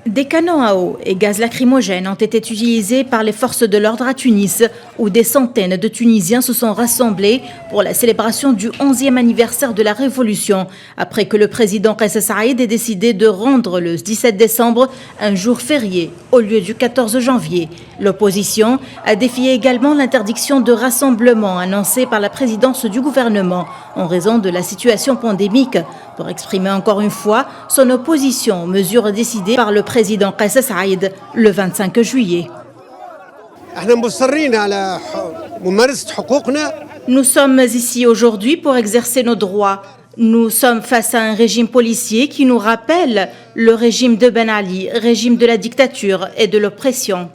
Des canons à eau et gaz lacrymogènes ont été utilisés par les forces de l'ordre à Tunis, où des centaines de Tunisiens se sont rassemblés pour la célébration du 11e anniversaire de la Révolution, après que le président Kais Saïed ait décidé de rendre le 17 décembre un jour férié au lieu du 14 janvier. L'opposition a défié également l'interdiction de rassemblement annoncée par la présidence du gouvernement en raison de la situation pandémique, pour exprimer encore une fois son opposition aux mesures décidées par le président Kais Saïed le 25 juillet. Nous sommes ici aujourd'hui pour exercer nos droits. Nous sommes face à un régime policier qui nous rappelle le régime de Ben Ali, régime de la dictature et de l'oppression.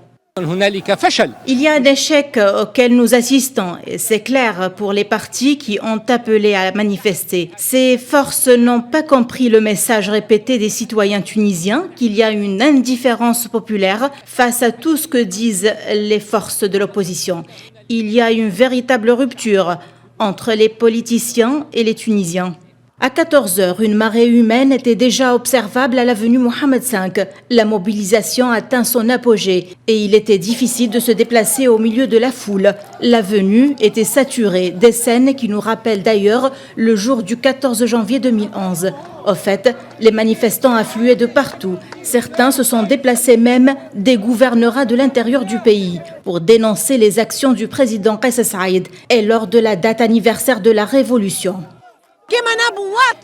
Il y a un échec auquel nous assistons et c'est clair pour les partis qui ont appelé à manifester. Ces forces n'ont pas compris le message répété des citoyens tunisiens qu'il y a une indifférence populaire face à tout ce que disent les forces de l'opposition. Il y a une véritable rupture entre les politiciens et les Tunisiens. À 14 h, une marée humaine était déjà observable à l'avenue Mohamed V. La mobilisation atteint son apogée et il était difficile de se déplacer au milieu de la foule. L'avenue était saturée, des scènes qui nous rappellent d'ailleurs le jour du 14 janvier 2011. Au fait, les manifestants affluaient de partout. Certains se sont déplacés même des gouvernorats de l'intérieur du pays pour dénoncer les actions du président Kais Saïed et lors de la date anniversaire de la Révolution.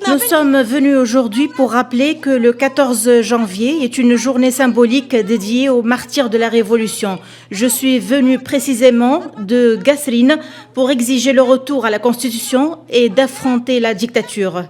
Nous sommes venus aujourd'hui pour rappeler que le 14 janvier est une journée symbolique dédiée aux martyrs de la Révolution. Je suis venu précisément de Gasserine pour exiger le retour à la Constitution et d'affronter la dictature.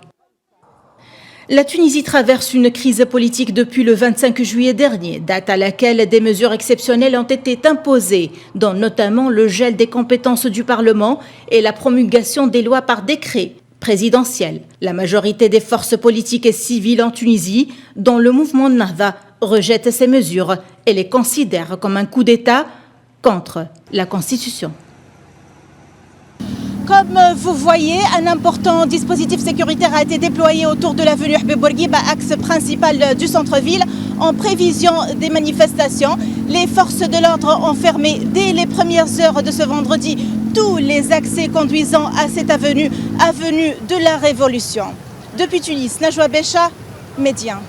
La Tunisie traverse une crise politique depuis le 25 juillet dernier, date à laquelle des mesures exceptionnelles ont été imposées, dont notamment le gel des compétences du Parlement et la promulgation des lois par décret présidentiel. La majorité des forces politiques et civiles en Tunisie, dont le mouvement Nahda, rejette ces mesures et les considère comme un coup d'État contre la Constitution. Comme vous voyez, un important dispositif sécuritaire a été déployé autour de l'avenue Habib Bourguiba, axe principal du centre-ville, en prévision des manifestations. Les forces de l'ordre ont fermé dès les premières heures de ce vendredi tous les accès conduisant à cette avenue de la Révolution. Depuis Tunis, Najwa Becha, Médien.